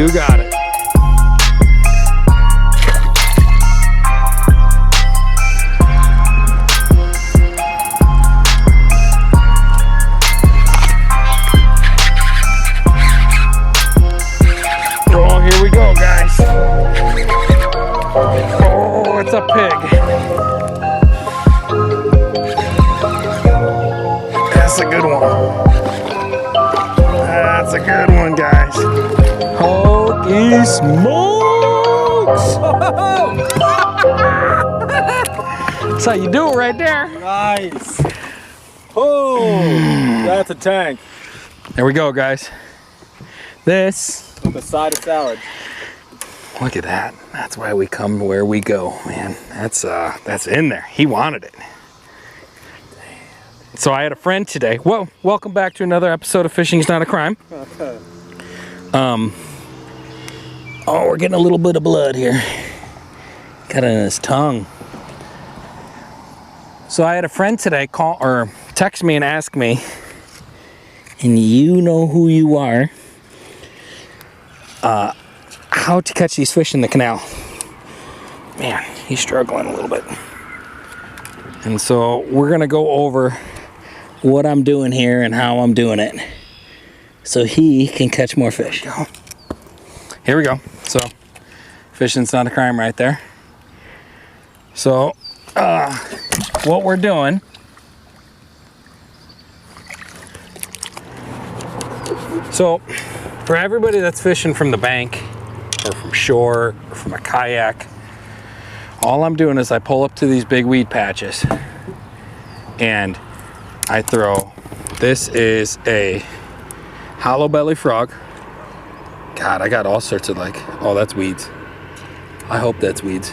You got it. Oh, here we go, guys. Oh, it's a pig. That's a good one. That's a good one, guys. Holy smokes! That's how you do it right there. Nice. Oh, that's a tank. There we go, guys. This. With a side of salad. Look at that. That's why we come where we go, man. That's in there. He wanted it. So I had a friend today. Whoa, welcome back to another episode of Fishing's Not a Crime. Oh, we're getting a little bit of blood here. Got it in his tongue. So I had a friend today call or text me and ask me, and you know who you are, how to catch these fish in the canal. Man, he's struggling a little bit. And so we're gonna go over what I'm doing here and how I'm doing it so he can catch more fish. Here we go. So fishing's not a crime right there. So what we're doing, so for everybody that's fishing from the bank or from shore or from a kayak, all I'm doing is I pull up to these big weed patches and I throw, this is a hollow belly frog. God, I got all sorts of oh, that's weeds. I hope that's weeds.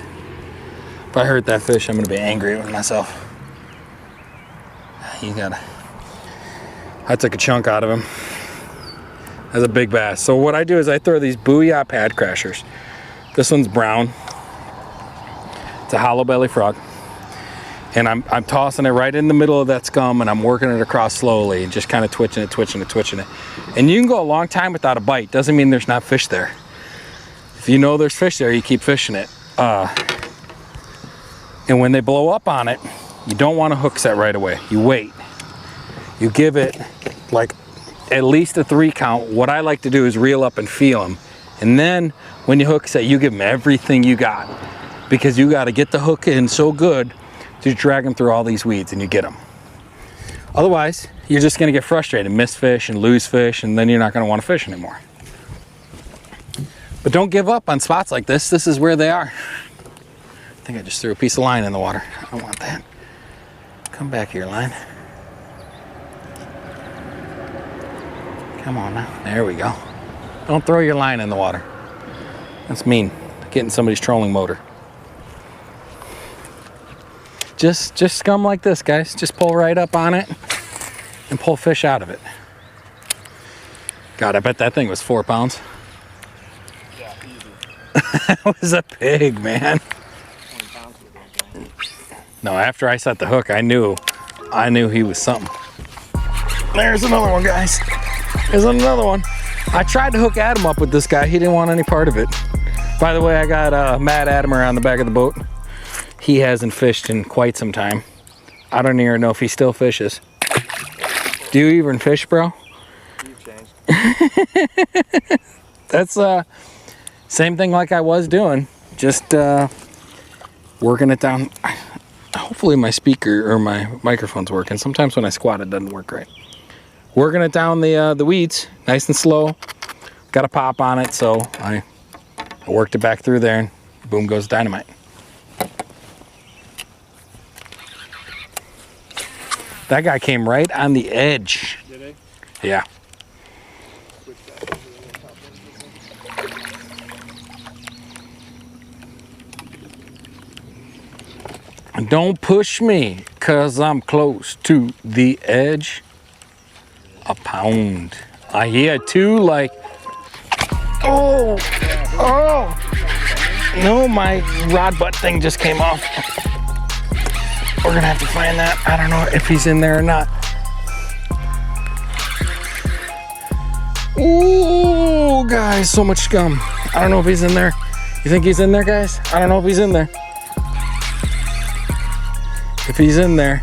If I hurt that fish, I'm gonna be angry with myself. I took a chunk out of him. That's a big bass. So what I do is I throw these Booyah pad crashers. This one's brown. It's a hollow belly frog. And I'm tossing it right in the middle of that scum and I'm working it across slowly and just kind of twitching it. And you can go a long time without a bite. Doesn't mean there's not fish there. If you know there's fish there, you keep fishing it. And when they blow up on it, you don't want to hook set right away. You wait. You give it at least a 3 count. What I like to do is reel up and feel them. And then when you hook set, you give them everything you got. Because you got to get the hook in so good to drag them through all these weeds and you get them. Otherwise, you're just going to get frustrated, miss fish and lose fish, and then you're not going to want to fish anymore. But don't give up on spots like this. This is where they are. I think I just threw a piece of line in the water. I don't want that. Come back here, line. Come on now. There we go. Don't throw your line in the water. That's mean. Getting somebody's trolling motor. Just scum like this, guys. Just pull right up on it and pull fish out of it. God, I bet that thing was 4 pounds. Yeah, easy. That was a pig, man. 20 pounds. No, after I set the hook, I knew he was something. There's another one, guys. There's another one. I tried to hook Adam up with this guy. He didn't want any part of it. By the way, I got Matt Adamer on the back of the boat. He hasn't fished in quite some time. I don't even know if he still fishes. Do you even fish, bro? You've changed. That's same thing like I was doing. Just working it down. Hopefully my speaker or my microphone's working. Sometimes when I squat it doesn't work right. Working it down the weeds, nice and slow. Got a pop on it, so I worked it back through there and boom goes dynamite. That guy came right on the edge. Did he? Yeah. Don't push me, cause I'm close to the edge. A pound. He had 2 oh, no, my rod butt thing just came off. We're gonna have to find that. I don't know if he's in there or not. Ooh, Oh, guys, so much scum. I don't know if he's in there. You think he's in there, guys? I don't know if he's in there. If he's in there,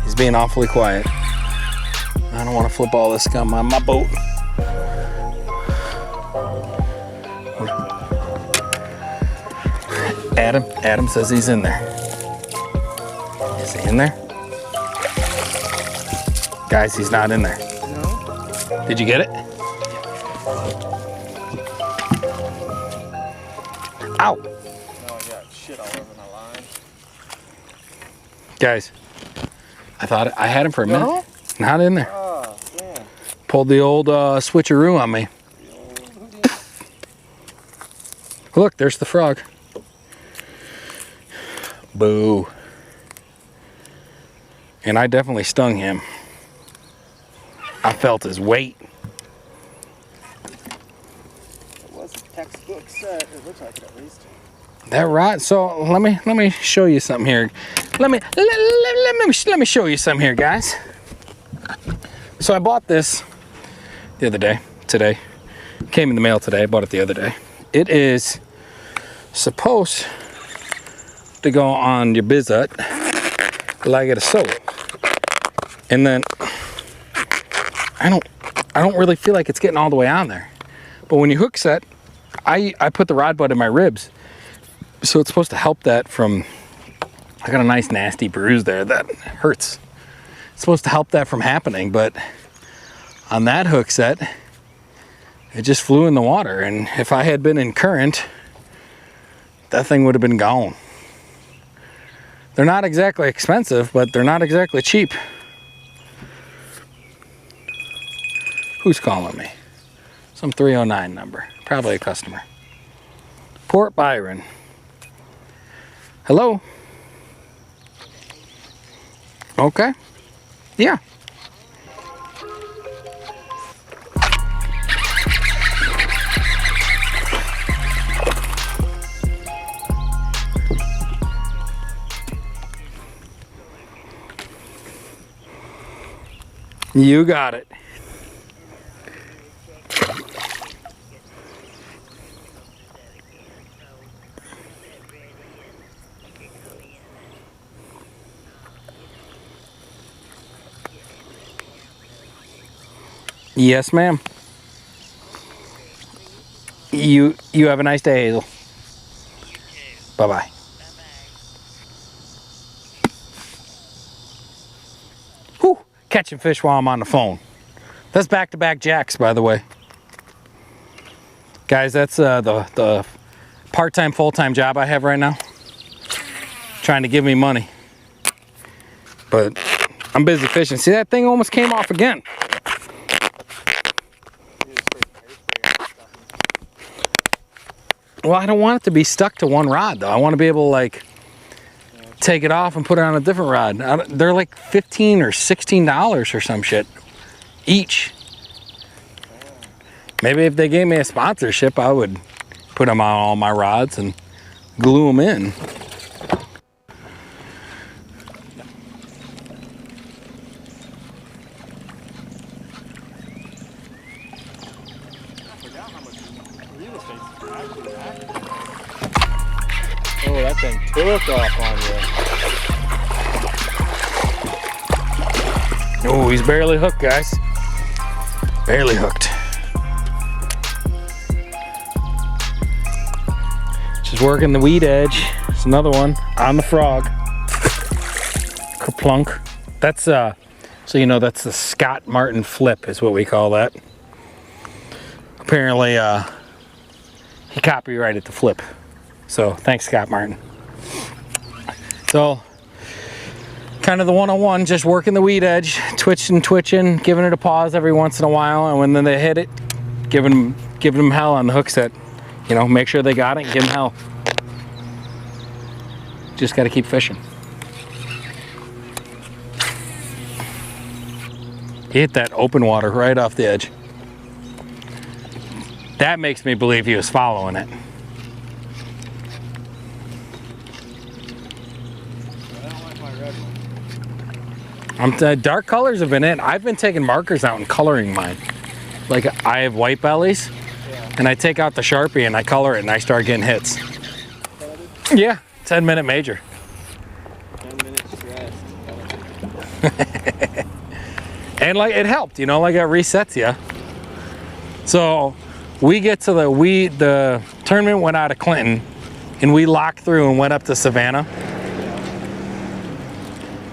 he's being awfully quiet. I don't want to flip all this scum on my boat. Adam says he's in there. Is he in there? Guys, he's not in there. No. Did you get it? Ow! No, I got shit all over my line. Guys, I thought I had him for a minute. No? Not in there. Oh, yeah. Pulled the old switcheroo on me. Look, there's the frog. Boo. And I definitely stung him. I felt his weight. It was a textbook set. It looks like it at least. That rod. So let me show you something here. Let me show you something here, guys. So I bought this the other day. Today, came in the mail today. I bought it the other day. It is supposed to go on your bizzut like a soap, and then I don't really feel like it's getting all the way on there. But when you hook set, I put the rod butt in my ribs, so it's supposed to help that from. I got a nice nasty bruise there that hurts. It's supposed to help that from happening, but on that hook set, it just flew in the water, and if I had been in current, that thing would have been gone. They're not exactly expensive, but they're not exactly cheap. Who's calling me? Some 309 number, probably a customer. Port Byron. Hello? Okay. Yeah. You got it. Yes, ma'am. You have a nice day, Hazel. Bye-bye. Whew, catching fish while I'm on the phone. That's back-to-back jacks, by the way. Guys, that's the part-time, full-time job I have right now. Trying to give me money. But I'm busy fishing. See, that thing almost came off again. Well, I don't want it to be stuck to one rod, though. I want to be able to, like, take it off and put it on a different rod. They're like $15 or $16 or some shit each. Maybe if they gave me a sponsorship, I would put them on all my rods and glue them in. Oh, that thing took off on you. Oh, he's barely hooked, guys. Barely hooked. Just working the weed edge. It's another one on the frog. Kerplunk. That's so you know, that's the Scott Martin flip is what we call that. Apparently he copyrighted the flip. So thanks, Scott Martin. So kind of the one-on-one, just working the weed edge, twitching, giving it a pause every once in a while, and when they hit it, giving them hell on the hook set. You know, make sure they got it and give them hell. Just got to keep fishing. He hit that open water right off the edge. That makes me believe he was following it. Dark colors have been in. I've been taking markers out and coloring mine. Like I have white bellies. Yeah. and I take out the Sharpie and I color it and I start getting hits. Yeah, 10-minute major. 10 minutes rest. And like it helped, you know, like it resets you. So we get to the tournament went out of Clinton and we locked through and went up to Savannah.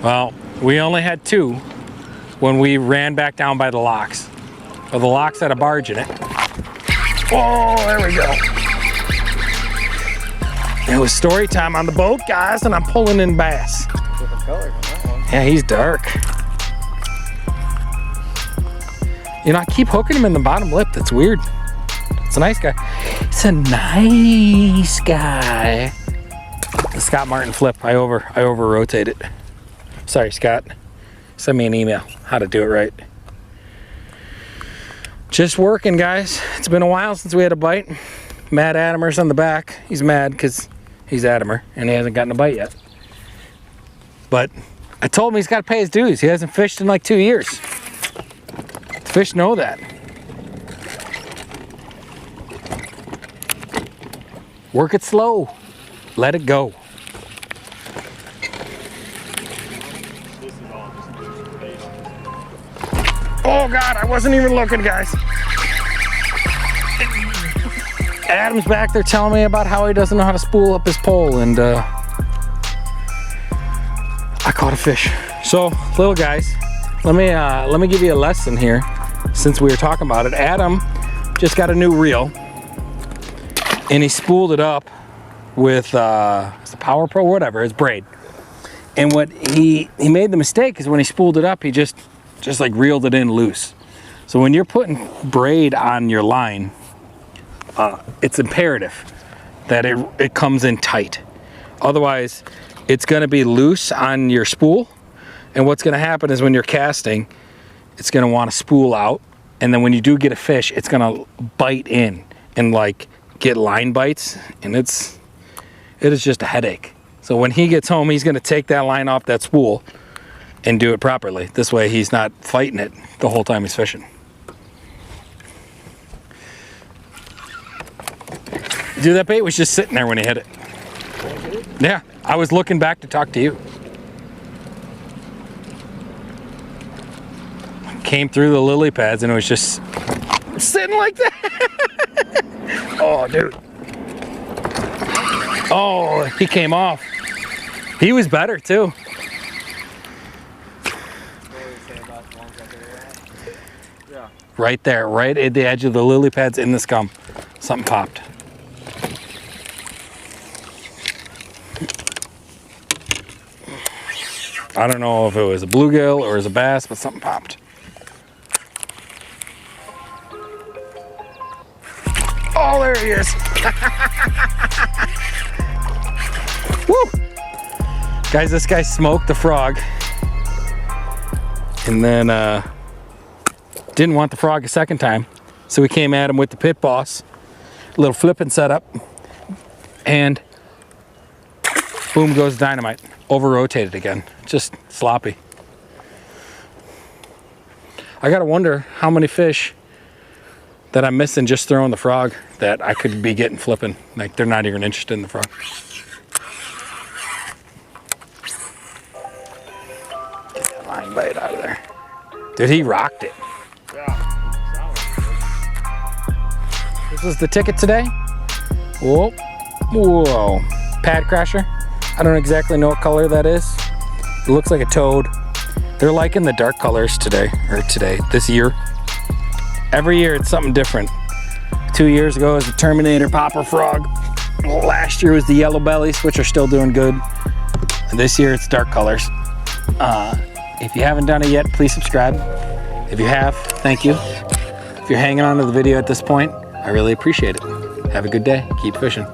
Well, we only had 2 when we ran back down by the locks. Well, the locks had a barge in it. Oh, there we go. It was story time on the boat, guys, and I'm pulling in bass. Different color on that one. Yeah, he's dark. You know, I keep hooking him in the bottom lip. That's weird. It's a nice guy. It's a nice guy. The Scott Martin flip. I over rotate it. Sorry, Scott. Send me an email how to do it right. Just working, guys. It's been a while since we had a bite. Matt Adamer's on the back. He's mad because he's Adamer and he hasn't gotten a bite yet. But I told him he's got to pay his dues. He hasn't fished in like 2 years. Fish know that. Work it slow. Let it go. Oh God, I wasn't even looking, guys. Adam's back there telling me about how he doesn't know how to spool up his pole, and I caught a fish. So, little guys, let me give you a lesson here. Since we were talking about it, Adam just got a new reel, and he spooled it up with it's a Power Pro, whatever, it's braid. And what he made the mistake is when he spooled it up, he just like reeled it in loose. So when you're putting braid on your line, it's imperative that it comes in tight. Otherwise, it's going to be loose on your spool, and what's going to happen is when you're casting, it's going to want to spool out, and then when you do get a fish, it's going to bite in and like get line bites, and it is just a headache. So when he gets home, he's going to take that line off that spool and do it properly. This way he's not fighting it the whole time he's fishing. Dude, that bait was just sitting there when he hit it. Yeah, I was looking back to talk to you. Came through the lily pads and it was just sitting like that. Oh, dude. Oh, he came off. He was better too. Right there, right at the edge of the lily pads in the scum. Something popped. I don't know if it was a bluegill or it was a bass, but something popped. Oh, there he is. Woo! Guys, this guy smoked the frog. And then didn't want the frog a second time. So we came at him with the pit boss. A little flipping setup. And boom goes dynamite. Over rotated again. Just sloppy. I gotta wonder how many fish that I'm missing just throwing the frog that I could be getting flipping. Like they're not even interested in the frog. Get that line bite out of there. Dude, he rocked it. Yeah. This is the ticket today. Whoa. Whoa. Pad crasher. I don't exactly know what color that is. It looks like a toad. They're liking the dark colors this year. Every year it's something different. 2 years ago it was the Terminator popper frog. Last year was the yellow bellies, which are still doing good. And this year it's dark colors. If you haven't done it yet, please subscribe. If you have, thank you. If you're hanging on to the video at this point, I really appreciate it. Have a good day. Keep fishing.